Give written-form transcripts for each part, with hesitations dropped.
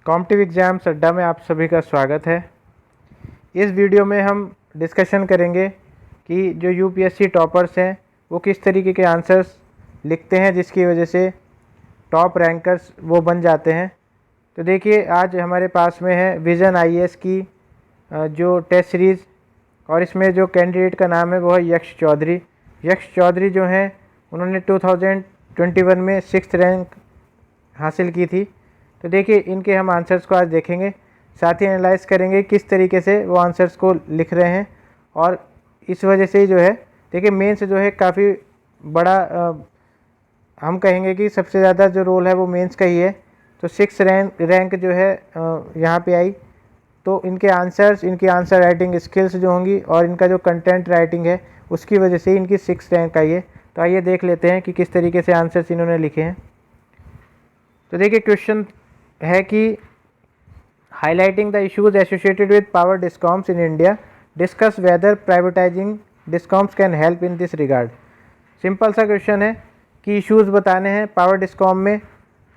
Competitive exams अड्डा में आप सभी का स्वागत है। इस वीडियो में हम डिस्कशन करेंगे कि जो यूपीएससी टॉपर्स हैं वो किस तरीके के आंसर्स लिखते हैं जिसकी वजह से टॉप रैंकर्स वो बन जाते हैं। तो देखिए, आज हमारे पास में है विज़न आईएएस की जो टेस्ट सीरीज़, और इसमें जो कैंडिडेट का नाम है वो है यक्ष चौधरी। यक्ष चौधरी जो हैं उन्होंने 2021 में 6th रैंक हासिल की थी। तो देखिए, इनके हम आंसर्स को आज देखेंगे, साथ ही एनालाइज करेंगे किस तरीके से वो आंसर्स को लिख रहे हैं। और इस वजह से ही जो है देखिए मेंस जो है काफ़ी बड़ा हम कहेंगे कि सबसे ज़्यादा जो रोल है वो मेंस का ही है। तो 6 रैंक जो है यहाँ पे आई, तो इनके आंसर्स, इनकी आंसर राइटिंग स्किल्स जो होंगी और इनका जो कंटेंट राइटिंग है उसकी वजह से इनकी 6 रैंक आई है। तो आइए देख लेते हैं कि किस तरीके से आंसर्स इन्होंने लिखे हैं। तो देखिए, क्वेश्चन है कि highlighting the issues associated with power discoms in India, discuss whether privatising discoms can help in this regard. Simple सा क्वेश्चन है कि इश्यूज़ बताने हैं पावर डिस्कॉम में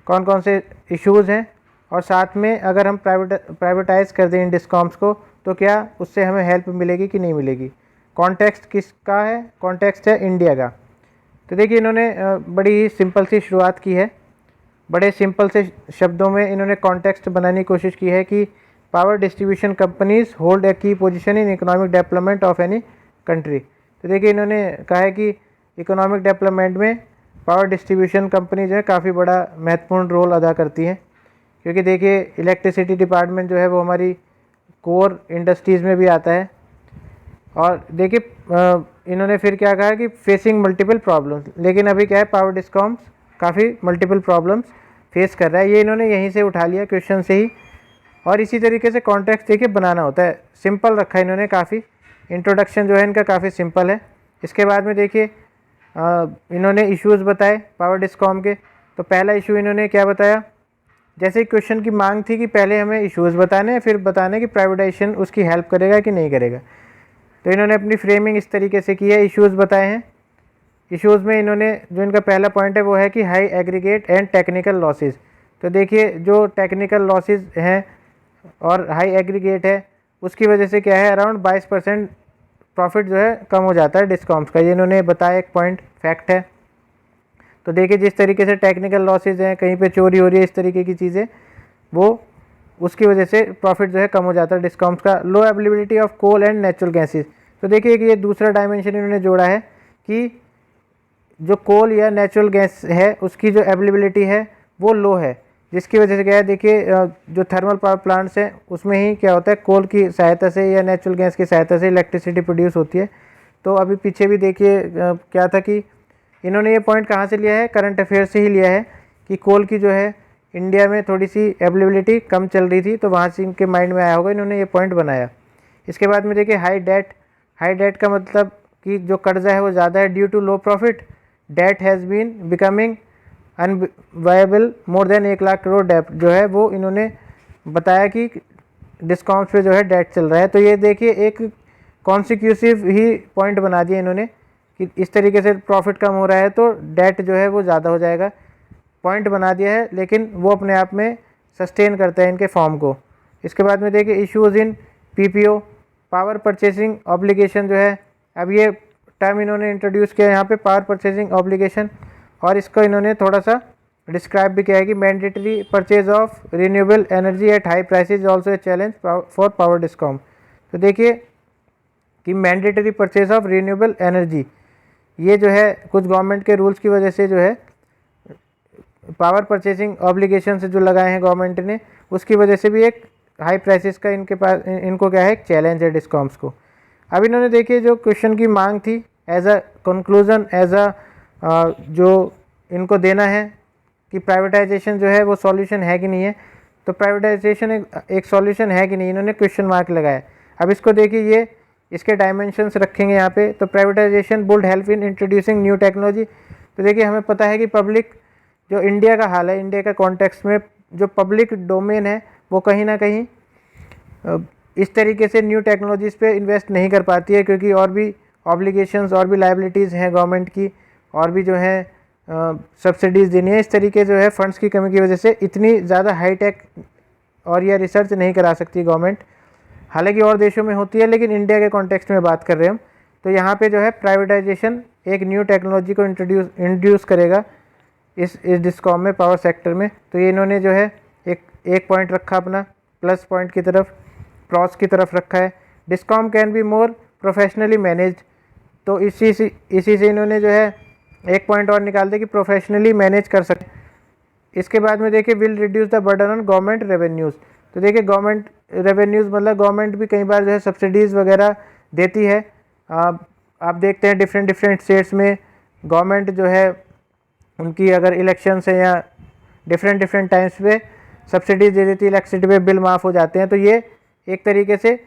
कौन कौन से इश्यूज़ हैं, और साथ में अगर हम प्राइवेटाइज कर दें इन डिस्कॉम्स को तो क्या उससे हमें हेल्प मिलेगी कि नहीं मिलेगी। कॉन्टेक्स्ट किसका है? कॉन्टेक्स्ट है इंडिया का। तो देखिए, इन्होंने बड़ी ही सिंपल सी शुरुआत की है, बड़े सिंपल से शब्दों में इन्होंने कॉन्टेक्स्ट बनाने की कोशिश की है कि power distribution companies hold a key position in economic development of any country. तो देखिए, इन्होंने कहा है कि इकोनॉमिक डेवलपमेंट में पावर डिस्ट्रीब्यूशन कंपनी जो है काफ़ी बड़ा महत्वपूर्ण रोल अदा करती हैं, क्योंकि देखिए इलेक्ट्रिसिटी डिपार्टमेंट जो है वो हमारी कोर इंडस्ट्रीज़ में भी आता है। और देखिए इन्होंने फिर क्या कहा कि फेसिंग मल्टीपल प्रॉब्लम्स, लेकिन अभी क्या है, पावर डिस्कॉम्स काफ़ी मल्टीपल प्रॉब्लम्स फेस कर रहा है। ये इन्होंने यहीं से उठा लिया क्वेश्चन से ही। और इसी तरीके से कॉन्टेक्स्ट देखिए बनाना होता है, सिंपल रखा है इन्होंने काफ़ी। इंट्रोडक्शन जो है इनका काफ़ी सिंपल है। इसके बाद में देखिए इन्होंने इश्यूज़ बताए पावर डिस्कॉम के। तो पहला इशू इन्होंने क्या बताया, जैसे क्वेश्चन की मांग थी कि पहले हमें इश्यूज़ बताने हैं, फिर बताने कि प्राइवेटाइजेशन उसकी हेल्प करेगा कि नहीं करेगा। तो इन्होंने अपनी फ्रेमिंग इस तरीके से की है, इश्यूज़ बताए हैं। इश्यूज़ में इन्होंने जो इनका पहला पॉइंट है वो है कि high aggregate and technical losses. तो देखिए, जो टेक्निकल लॉसेस हैं और हाई एग्रीगेट है उसकी वजह से क्या है, अराउंड 22% प्रॉफिट जो है कम हो जाता है डिस्कॉम्स का। ये इन्होंने बताया, एक पॉइंट फैक्ट है। तो देखिए, जिस तरीके से टेक्निकल लॉसेज हैं, कहीं पे चोरी हो रही है, इस तरीके की चीज़ें, वो उसकी वजह से प्रॉफिट जो है कम हो जाता है डिस्कॉम्स का। Low availability of coal and natural gases. तो देखिए कि ये दूसरा डायमेंशन इन्होंने जोड़ा है कि जो कोल या नेचुरल गैस है उसकी जो अवेलेबिलिटी है वो लो है, जिसकी वजह से क्या है, देखिए जो थर्मल पावर प्लांट्स हैं उसमें ही क्या होता है, कोल की सहायता से या नेचुरल गैस की सहायता से इलेक्ट्रिसिटी प्रोड्यूस होती है। तो अभी पीछे भी देखिए क्या था कि इन्होंने ये पॉइंट कहाँ से लिया है, करंट अफेयर से ही लिया है कि कोल की जो है इंडिया में थोड़ी सी अवेलेबिलिटी कम चल रही थी, तो वहाँ से इनके माइंड में आया होगा, इन्होंने ये पॉइंट बनाया। इसके बाद में देखिए हाई डेट का मतलब कि जो कर्जा है वो ज़्यादा है, due to low profit debt has been becoming unviable more than 1 lakh crore debt जो है वो इन्होंने बताया कि डिस्काउंट्स पे जो है डेट चल रहा है। तो ये देखिए एक कॉन्सिक्यूसिव ही पॉइंट बना दिया इन्होंने कि इस तरीके से प्रॉफिट कम हो रहा है तो डेट जो है वो ज़्यादा हो जाएगा। पॉइंट बना दिया है, लेकिन वो अपने आप में सस्टेन करता है इनके फॉर्म को। इसके बाद में देखिए इश्यूज़ इन पीपीओ, पावर परचेसिंग ऑब्लिगेशन जो है, अब ये टर्म इन्होंने इंट्रोड्यूस किया यहाँ पे, पावर परचेसिंग ऑब्लिगेशन, और इसको इन्होंने थोड़ा सा डिस्क्राइब भी किया है कि mandatory purchase of renewable energy at high prices also a challenge for power discom. तो देखिए कि mandatory purchase of renewable energy, ये जो है कुछ गवर्नमेंट के रूल्स की वजह से जो है पावर परचेसिंग ऑब्लिगेशन से जो लगाए हैं गवर्नमेंट ने, उसकी वजह से भी एक हाई प्राइसेस का इनके पास, इनको क्या है, एक चैलेंज है डिस्कॉम्स को। अब इन्होंने देखिए जो क्वेश्चन की मांग थी as a conclusion, as a जो इनको देना है कि प्राइवेटाइजेशन जो है वो सॉल्यूशन है कि नहीं है। तो प्राइवेटाइजेशन एक सॉल्यूशन है कि नहीं, इन्होंने क्वेश्चन मार्क लगाया। अब इसको देखिए, ये इसके डायमेंशंस रखेंगे यहाँ पे। तो privatisation would help in introducing new technology. तो देखिए, हमें पता है कि पब्लिक, जो इंडिया का हाल है, इंडिया का कॉन्टेक्स्ट में जो पब्लिक डोमेन है वो कहीं ना कहीं इस तरीके से न्यू टेक्नोलॉजीज़ पे इन्वेस्ट नहीं कर पाती है, क्योंकि और भी ऑब्लिगेशंस और भी लाइबिलिटीज़ हैं गवर्नमेंट की, और भी जो है सब्सिडीज़ देनी है। इस तरीके जो है फंड्स की कमी की वजह से इतनी ज़्यादा हाईटेक और यह रिसर्च नहीं करा सकती गवर्नमेंट, हालांकि और देशों में होती है, लेकिन इंडिया के कॉन्टेक्स्ट में बात कर रहे हैं हम। तो यहाँ पे जो है प्राइवेटाइजेशन एक न्यू टेक्नोलॉजी को इंट्रोड्यूस करेगा इस डिस्कॉम में, पावर सेक्टर में। तो ये इन्होंने जो है एक पॉइंट रखा अपना प्लस पॉइंट की तरफ, प्रॉस की तरफ रखा है। Discom can be more professionally managed, तो इसी से इन्होंने जो है एक पॉइंट और निकाल दिया कि प्रोफेशनली मैनेज कर सकते। इसके बाद में देखिए will reduce the burden on government revenues. तो देखिए गवर्नमेंट रेवेन्यूज़ मतलब गवर्नमेंट भी कई बार जो है सब्सिडीज़ वगैरह देती है। आप देखते हैं डिफरेंट स्टेट्स में गवर्नमेंट जो है उनकी अगर इलेक्शन है या डिफरेंट टाइम्स पे सब्सिडीज दे देती है, इलेक्ट्रिसिटी पे बिल माफ़ हो जाते हैं। तो ये एक तरीके से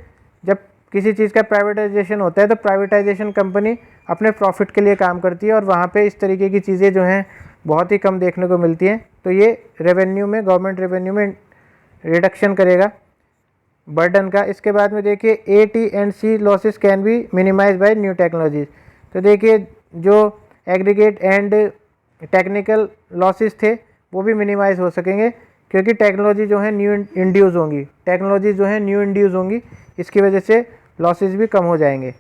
जब किसी चीज़ का प्राइवेटाइजेशन होता है तो प्राइवेटाइजेशन कंपनी अपने प्रॉफिट के लिए काम करती है, और वहाँ पे इस तरीके की चीज़ें जो हैं बहुत ही कम देखने को मिलती हैं। तो ये रेवेन्यू में, गवर्नमेंट रेवेन्यू में रिडक्शन करेगा बर्डन का। इसके बाद में देखिए AT&C losses can be minimise by new technologies. तो देखिए जो एग्रीगेट एंड टेक्निकल लॉसेस थे वो भी मिनिमाइज हो सकेंगे, क्योंकि टेक्नोलॉजी जो है न्यू इंड्यूस होंगी, टेक्नोलॉजी जो है न्यू इंड्यूस होंगी, इसकी वजह से लॉसेस भी कम हो जाएंगे।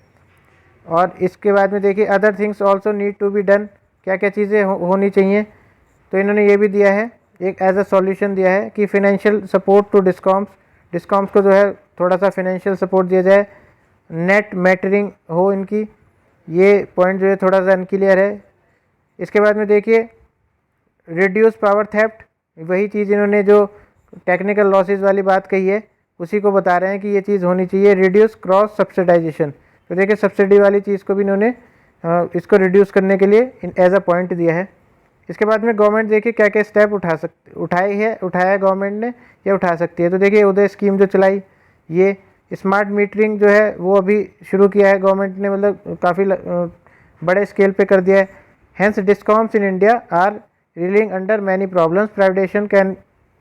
और इसके बाद में देखिए other things also need to be done, क्या क्या चीज़ें होनी चाहिए। तो इन्होंने ये भी दिया है, एक एज अ सॉल्यूशन दिया है कि फिनेंशियल सपोर्ट टू डिस्कॉम्स को जो है थोड़ा सा फिनेंशियल सपोर्ट दिया जाए, नेट मैटरिंग हो इनकी। ये पॉइंट जो है थोड़ा सा अनक्लियर है। इसके बाद में देखिए रिड्यूस पावर थेफ्ट, वही चीज़ इन्होंने जो टेक्निकल लॉसेज वाली बात कही है उसी को बता रहे हैं कि ये चीज़ होनी चाहिए। रिड्यूस क्रॉस सब्सिडाइजेशन, तो देखिए सब्सिडी वाली चीज़ को भी इन्होंने इसको रिड्यूस करने के लिए एज अ पॉइंट दिया है। इसके बाद में गवर्नमेंट देखिए क्या क्या स्टेप उठाया गवर्नमेंट ने या उठा सकती है। तो देखिए उदय स्कीम जो चलाई, ये स्मार्ट मीटरिंग जो है वो अभी शुरू किया है गवर्नमेंट ने, मतलब काफ़ी बड़े स्केल पे कर दिया है। Hence discoms in India are reeling under many problems. Privatization can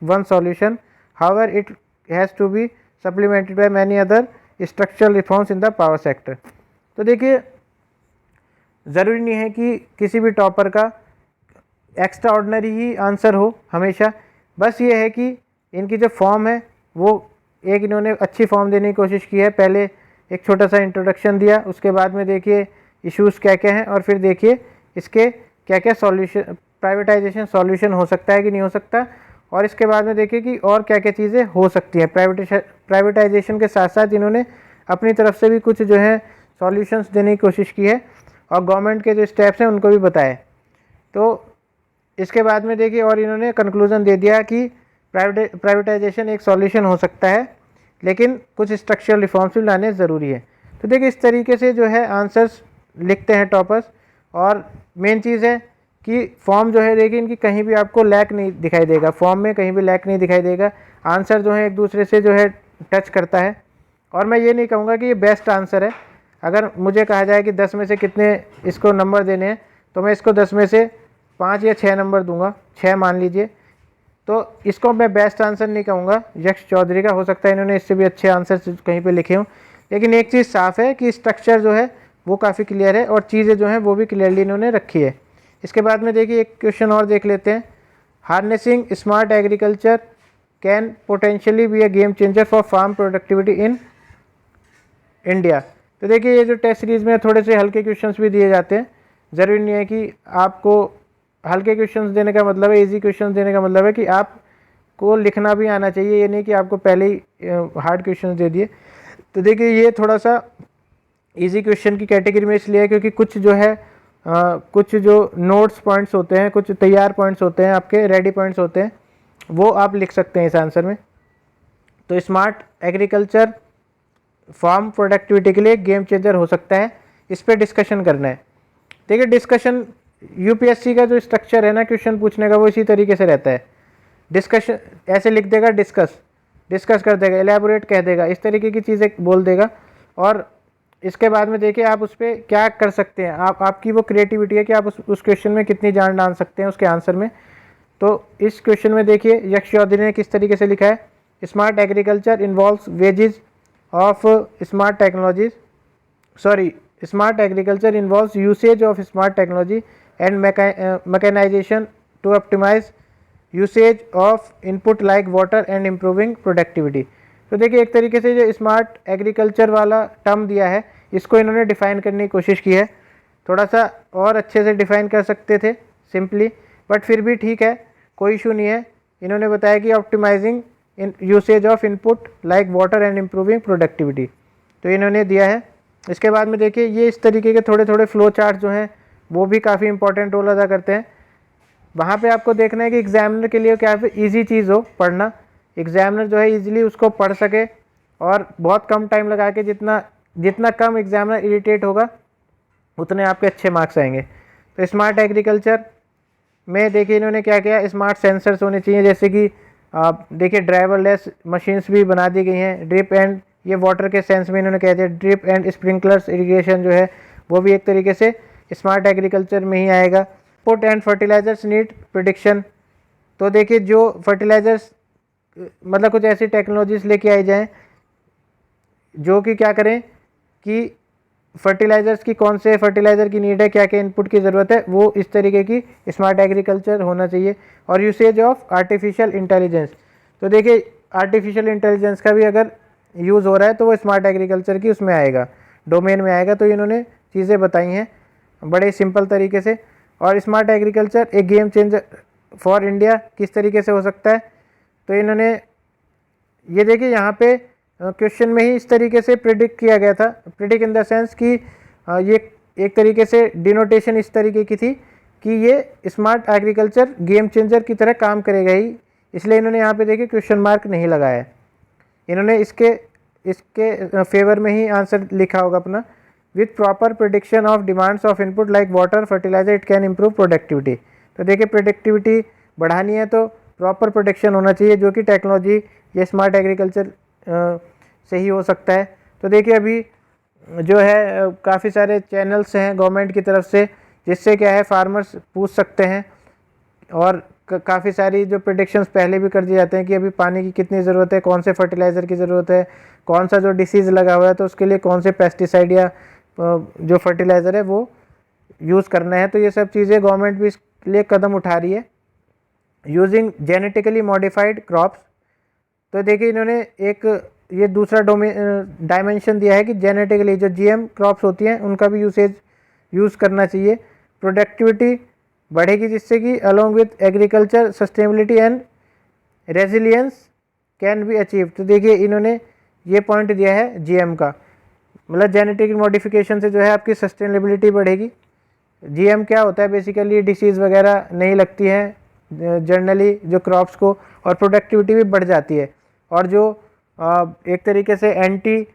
one solution, however it has to be supplemented by many other structural reforms in the power sector. तो देखिए ज़रूरी नहीं है कि किसी भी टॉपर का एक्स्ट्रा ऑर्डनरी ही answer हो हमेशा, बस ये है कि इनकी जो फॉर्म है वो एक इन्होंने अच्छी फॉर्म देने की कोशिश की है। पहले एक छोटा सा इंट्रोडक्शन दिया, उसके बाद में देखिए इश्यूज़ क्या क्या हैं, और फिर देखिए इसके क्या क्या सॉल्यूशन, प्राइवेटाइजेशन सॉल्यूशन हो सकता है कि नहीं हो सकता, और इसके बाद में देखिए कि और क्या क्या चीज़ें हो सकती हैं। प्राइवेटाइजेशन के साथ साथ इन्होंने अपनी तरफ से भी कुछ जो है सॉल्यूशंस देने की कोशिश की है, और गवर्नमेंट के जो स्टेप्स हैं उनको भी बताए। तो इसके बाद में देखिए और इन्होंने कंक्लूजन दे दिया कि प्राइवेटाइजेशन एक सॉल्यूशन हो सकता है, लेकिन कुछ स्ट्रक्चरल रिफॉर्म्स भी लाने ज़रूरी है। तो देखिए इस तरीके से जो है आंसर्स लिखते हैं टॉपर्स, और मेन चीज़ है कि फॉर्म जो है देखिए इनकी कहीं भी आपको लैक नहीं दिखाई देगा, फॉर्म में कहीं भी लैक नहीं दिखाई देगा। आंसर जो है एक दूसरे से जो है टच करता है, और मैं ये नहीं कहूँगा कि ये बेस्ट आंसर है। अगर मुझे कहा जाए कि 10 में से कितने इसको नंबर देने हैं, तो मैं इसको 10 में से 5 या 6 नंबर दूंगा, 6 मान लीजिए। तो इसको मैं बेस्ट आंसर नहीं कहूँगा यक्ष चौधरी का, हो सकता है इन्होंने इससे भी अच्छे आंसर कहीं पे लिखे हों, लेकिन एक चीज़ साफ़ है कि स्ट्रक्चर जो है वो काफ़ी क्लियर है, और चीज़ें जो हैं वो भी क्लियरली इन्होंने रखी है। इसके बाद में देखिए एक क्वेश्चन और देख लेते हैं। Harnessing smart agriculture can potentially be a game changer for farm productivity in India. तो देखिए ये जो टेस्ट सीरीज़ में थोड़े से हल्के क्वेश्चंस भी दिए जाते हैं, ज़रूरी नहीं है कि आपको हल्के क्वेश्चंस देने का मतलब है, इजी क्वेश्चंस देने का मतलब है कि आपको लिखना भी आना चाहिए, ये नहीं कि आपको पहले ही हार्ड क्वेश्चंस दे दिए। तो देखिए ये थोड़ा सा इजी क्वेश्चन की कैटेगरी में इसलिए है क्योंकि कुछ जो है कुछ जो नोट्स पॉइंट्स होते हैं, कुछ तैयार पॉइंट्स होते हैं, आपके रेडी पॉइंट्स होते हैं, वो आप लिख सकते हैं इस आंसर में। तो स्मार्ट एग्रीकल्चर फार्म प्रोडक्टिविटी के लिए गेम चेंजर हो सकता है, इस पर डिस्कशन करना है। देखिए डिस्कशन यूपीएससी का जो स्ट्रक्चर है ना क्वेश्चन पूछने का, वो इसी तरीके से रहता है। डिस्कशन ऐसे लिख देगा, डिस्कस कर देगा, एलैबोरेट कह देगा, इस तरीके की चीज़ें बोल देगा। और इसके बाद में देखिए आप उस पर क्या कर सकते हैं, आपकी वो क्रिएटिविटी है कि आप उस क्वेश्चन में कितनी जान डाल सकते हैं उसके आंसर में। तो इस क्वेश्चन में देखिए यक्ष चौधरी ने किस तरीके से लिखा है, smart agriculture involves wedges of smart technologies, smart agriculture involves usage of smart technology and mechanisation to optimise usage of input like water and improving productivity. तो देखिए एक तरीके से जो स्मार्ट एग्रीकल्चर वाला टर्म दिया है इसको इन्होंने डिफ़ाइन करने की कोशिश की है। थोड़ा सा और अच्छे से डिफ़ाइन कर सकते थे सिंपली, बट फिर भी ठीक है, कोई इशू नहीं है। इन्होंने बताया कि optimising in usage of input like water and improving productivity, तो इन्होंने दिया है। इसके बाद में देखिए ये इस तरीके के थोड़े थोड़े फ्लो चार्ट जो हैं वो भी काफ़ी इंपॉर्टेंट रोल अदा करते हैं। वहाँ पे आपको देखना है कि एग्जामिनर के लिए क्या है ईजी चीज़ हो पढ़ना, एग्जामिनर जो है ईजिली उसको पढ़ सके और बहुत कम टाइम लगा के जितना कम एग्जामिनर इरिटेट होगा उतने आपके अच्छे मार्क्स आएंगे। तो स्मार्ट एग्रीकल्चर में देखिए इन्होंने क्या किया, स्मार्ट सेंसर्स होने चाहिए, जैसे कि आप देखिए ड्राइवरलेस मशीन्स भी बना दी गई हैं। ड्रिप एंड ये वाटर के सेंस में इन्होंने कह दिया ड्रिप एंड स्प्रिंकलर्स इरिगेशन जो है वो भी एक तरीके से स्मार्ट एग्रीकल्चर में ही आएगा। Put and fertilisers need prediction, तो देखिए जो फर्टिलाइजर्स मतलब कुछ ऐसी टेक्नोलॉजीज लेके आई जाएँ जो कि क्या करें कि फर्टिलाइजर्स की कौन से फर्टिलाइज़र की नीड है, क्या क्या इनपुट की ज़रूरत है, वो इस तरीके की स्मार्ट एग्रीकल्चर होना चाहिए। और यूसेज ऑफ आर्टिफिशियल इंटेलिजेंस, तो देखिए आर्टिफिशियल इंटेलिजेंस का भी अगर यूज़ हो रहा है तो वो स्मार्ट एग्रीकल्चर की उसमें आएगा, डोमेन में आएगा। तो इन्होंने चीज़ें बताई हैं बड़े सिंपल तरीके से। और स्मार्ट एग्रीकल्चर एक गेम चेंजर फॉर इंडिया किस तरीके से हो सकता है, तो इन्होंने ये देखिए यहाँ पे क्वेश्चन में ही इस तरीके से प्रिडिक्ट किया गया था। प्रिडिक्ट इन द सेंस कि ये एक तरीके से डिनोटेशन इस तरीके की थी कि ये स्मार्ट एग्रीकल्चर गेम चेंजर की तरह काम करेगा ही, इसलिए इन्होंने यहाँ पे देखिए क्वेश्चन मार्क नहीं लगाया है। इन्होंने इसके फेवर में ही आंसर लिखा होगा अपना। With proper prediction of demands of input like water fertiliser it can improve productivity, तो देखिए प्रोडक्टिविटी बढ़ानी है तो प्रॉपर प्रोडक्शन होना चाहिए, जो कि टेक्नोलॉजी ये स्मार्ट एग्रीकल्चर से ही हो सकता है। तो देखिए अभी जो है काफ़ी सारे चैनल्स हैं गवर्नमेंट की तरफ से जिससे क्या है फार्मर्स पूछ सकते हैं, और काफ़ी सारी जो प्रेडिक्शंस पहले भी कर दिए जाते हैं कि अभी पानी की कितनी ज़रूरत है, कौन से फर्टिलाइज़र की ज़रूरत है, कौन सा जो डिसीज़ लगा हुआ है तो उसके लिए कौन से पेस्टिसाइड या जो फर्टिलाइज़र है वो यूज़ करना है। तो ये सब चीज़ें गवर्नमेंट भी इसके लिए कदम उठा रही है। यूजिंग जेनेटिकली मॉडिफाइड क्रॉप्स, तो देखिए इन्होंने एक ये दूसरा डायमेंशन दिया है कि जेनेटिकली जो जीएम क्रॉप्स होती हैं उनका भी यूज़ करना चाहिए। प्रोडक्टिविटी बढ़ेगी जिससे कि along with agriculture sustainability and resilience can be achieve, तो देखिए इन्होंने ये पॉइंट दिया है जीएम का, मतलब जेनेटिक मॉडिफिकेशन से जो है आपकी सस्टेनेबिलिटी बढ़ेगी। जीएम क्या होता है बेसिकली, डिसीज़ वगैरह नहीं लगती हैं जनरली जो क्रॉप्स को, और प्रोडक्टिविटी भी बढ़ जाती है। और जो एक तरीके से एंटी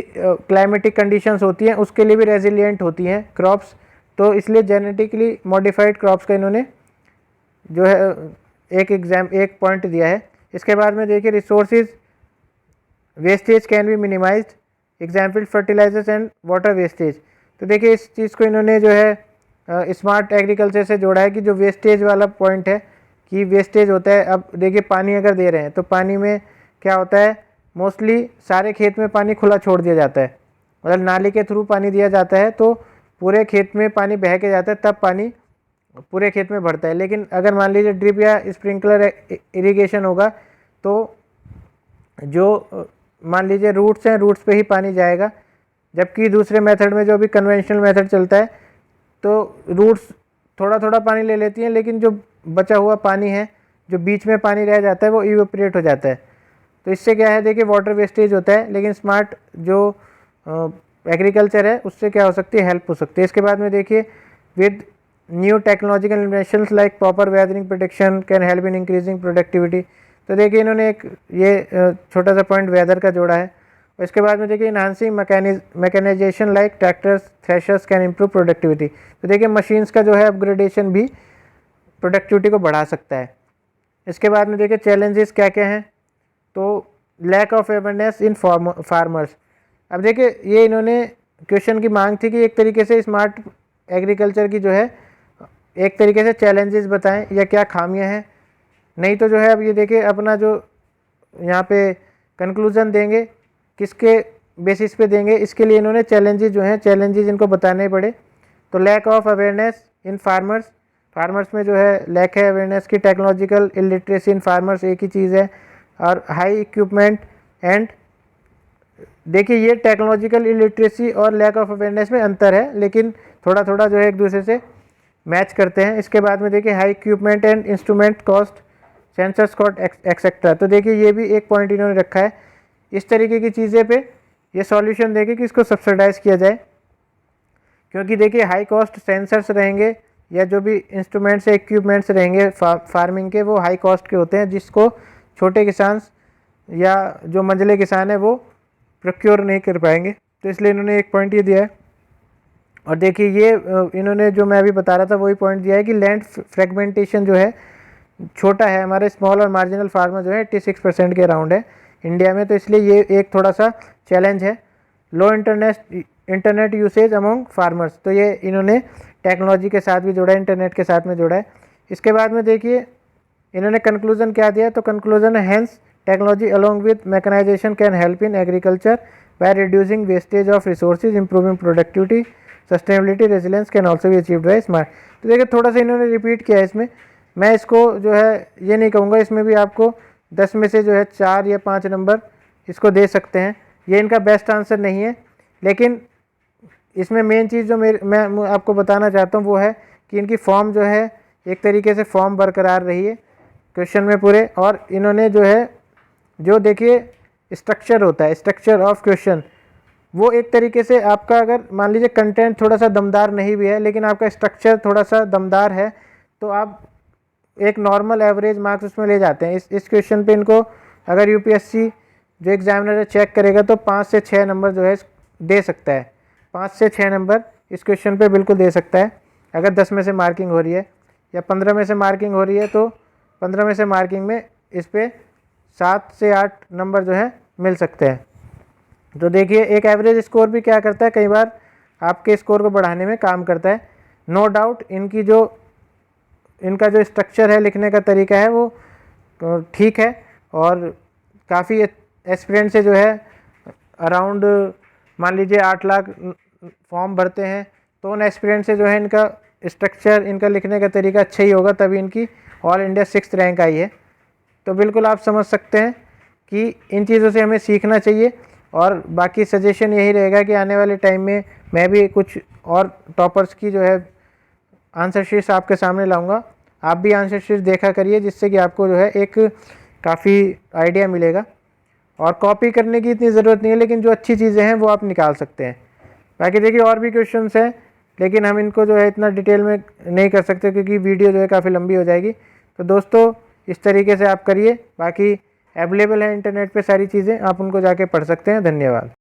क्लाइमेटिक कंडीशंस होती हैं उसके लिए भी रेजिलिएंट होती हैं क्रॉप्स, तो इसलिए जेनेटिकली मॉडिफाइड क्रॉप्स का इन्होंने जो है एक पॉइंट दिया है। इसके बाद में देखिए resources wastage can be minimised, example fertilisers and water wastage, तो देखिए इस चीज़ को इन्होंने जो है स्मार्ट एग्रीकल्चर से जोड़ा है कि जो वेस्टेज वाला पॉइंट है कि वेस्टेज होता है। अब देखिए पानी अगर दे रहे हैं तो पानी में क्या होता है, मोस्टली सारे खेत में पानी खुला छोड़ दिया जाता है, मतलब नाली के थ्रू पानी दिया जाता है तो पूरे खेत में पानी बह के जाता है, तब पानी पूरे खेत में भरता है। लेकिन अगर मान लीजिए ड्रिप या स्प्रिंकलर इरिगेशन होगा तो जो मान लीजिए रूट्स हैं, रूट्स पे ही पानी जाएगा, जबकि दूसरे मेथड में जो अभी कन्वेंशनल मेथड चलता है तो रूट्स थोड़ा थोड़ा पानी ले लेती हैं, लेकिन जो बचा हुआ पानी है, जो बीच में पानी रह जाता है वो इवेपोरेट हो जाता है। तो इससे क्या है देखिए वाटर वेस्टेज होता है, लेकिन स्मार्ट जो एग्रीकल्चर है उससे क्या हो सकती है, हेल्प हो सकती है। इसके बाद में देखिए with new technological inventions like proper weathering protection can help in increasing productivity, तो देखिए इन्होंने एक ये छोटा सा पॉइंट वेदर का जोड़ा है। और इसके बाद में देखिए enhancing mechanisation like tractors threshers can improve productivity, तो देखिए मशीन्स का जो है अपग्रेडेशन भी प्रोडक्टिविटी को बढ़ा सकता है। इसके बाद में देखिए चैलेंजेस क्या क्या हैं, तो lack of awareness in farmers, अब देखिए ये इन्होंने क्वेश्चन की मांग थी कि एक तरीके से स्मार्ट एग्रीकल्चर की जो है एक तरीके से चैलेंजेस बताएं या क्या खामियां हैं, नहीं तो जो है अब ये देखिए अपना जो यहाँ पे कंक्लूज़न देंगे किसके बेसिस पे देंगे, इसके लिए इन्होंने चैलेंजेस जो हैं चैलेंजेस इनको बताने पड़े। तो lack of awareness in farmers farmers में जो है लैक है अवेयरनेस की, टेक्नोलॉजिकल इलिटरेसी इन फार्मर्स एक ही चीज़ है, और हाई इक्विपमेंट एंड देखिए ये टेक्नोलॉजिकल इलिटरेसी और लैक ऑफ अवेयरनेस में अंतर है, लेकिन थोड़ा थोड़ा जो है एक दूसरे से मैच करते हैं। इसके बाद में देखिए high equipment and instrument cost, sensors cost etcetera, तो देखिए ये भी एक पॉइंट इन्होंने रखा है। इस तरीके की चीज़ें पे ये सॉल्यूशन देखे कि इसको सब्सिडाइज़ किया जाए, क्योंकि देखिए हाई कॉस्ट सेंसर्स रहेंगे या जो भी इंस्ट्रूमेंट्स या इक्विपमेंट्स रहेंगे फार्मिंग के, वो हाई कॉस्ट के होते हैं, जिसको छोटे किसान या जो मंझले किसान है वो प्रोक्योर नहीं कर पाएंगे। तो इसलिए इन्होंने एक पॉइंट ये दिया है। और देखिए ये इन्होंने जो मैं अभी बता रहा था वही पॉइंट दिया है कि लैंड फ्रेगमेंटेशन जो है छोटा है, हमारे स्मॉल और मार्जिनल फार्मर जो है 86% के अराउंड है इंडिया में, तो इसलिए ये एक थोड़ा सा चैलेंज है। लो इंटरनेट यूसेज अमंग फार्मर्स, तो ये इन्होंने टेक्नोलॉजी के साथ भी जोड़ा है, इंटरनेट के साथ में जोड़ा है। इसके बाद में देखिए इन्होंने कंक्लूजन क्या दिया, तो कंक्लूजन है hence technology along with mechanisation can help in agriculture by reducing wastage of resources, improving productivity, sustainability, resilience can also be achieved by smart. तो देखिए थोड़ा सा इन्होंने रिपीट किया है इसमें, मैं इसको जो है ये नहीं कहूँगा, इसमें भी आपको 10 में से जो है 4 या 5 नंबर इसको दे सकते हैं। ये इनका बेस्ट आंसर नहीं है, लेकिन इसमें मेन चीज़ जो मैं आपको बताना चाहता हूँ वो है कि इनकी फॉर्म जो है एक तरीके से फॉर्म बरकरार रही है क्वेश्चन में पूरे, और इन्होंने जो है जो देखिए स्ट्रक्चर होता है, स्ट्रक्चर ऑफ क्वेश्चन, वो एक तरीके से आपका अगर मान लीजिए कंटेंट थोड़ा सा दमदार नहीं भी है, लेकिन आपका स्ट्रक्चर थोड़ा सा दमदार है, तो आप एक नॉर्मल एवरेज मार्क्स उसमें ले जाते हैं। इस क्वेश्चन पे इनको अगर यूपीएससी जो एग्जामिनर है चेक करेगा तो 5 से 6 नंबर जो है दे सकता है, 5 से 6 नंबर इस क्वेश्चन पे बिल्कुल दे सकता है। अगर 10 में से मार्किंग हो रही है या 15 में से मार्किंग हो रही है, तो 15 में से मार्किंग में इस पर 7 से 8 नंबर जो है मिल सकते हैं। तो देखिए एक एवरेज स्कोर भी क्या करता है, कई बार आपके स्कोर को बढ़ाने में काम करता है। नो डाउट इनका जो स्ट्रक्चर है, लिखने का तरीका है, वो ठीक है, और काफ़ी एस्पिरेंट से जो है अराउंड मान लीजिए 8 लाख फॉर्म भरते हैं, तो उन एस्पिरेंट से जो है इनका स्ट्रक्चर, इनका लिखने का तरीका अच्छा ही होगा, तभी इनकी ऑल इंडिया 6th रैंक आई है। तो बिल्कुल आप समझ सकते हैं कि इन चीज़ों से हमें सीखना चाहिए, और बाकी सजेशन यही रहेगा कि आने वाले टाइम में मैं भी कुछ और टॉपर्स की जो है आंसर शीट्स आपके सामने लाऊंगा। आप भी आंसर शीट देखा करिए, जिससे कि आपको जो है एक काफ़ी आइडिया मिलेगा, और कॉपी करने की इतनी ज़रूरत नहीं है, लेकिन जो अच्छी चीज़ें हैं वो आप निकाल सकते हैं। बाकी देखिए और भी क्वेश्चंस हैं, लेकिन हम इनको जो है इतना डिटेल में नहीं कर सकते, क्योंकि वीडियो जो है काफ़ी लंबी हो जाएगी। तो दोस्तों इस तरीके से आप करिए, बाकी अवेलेबल है इंटरनेट पे सारी चीज़ें, आप उनको जाके पढ़ सकते हैं। धन्यवाद।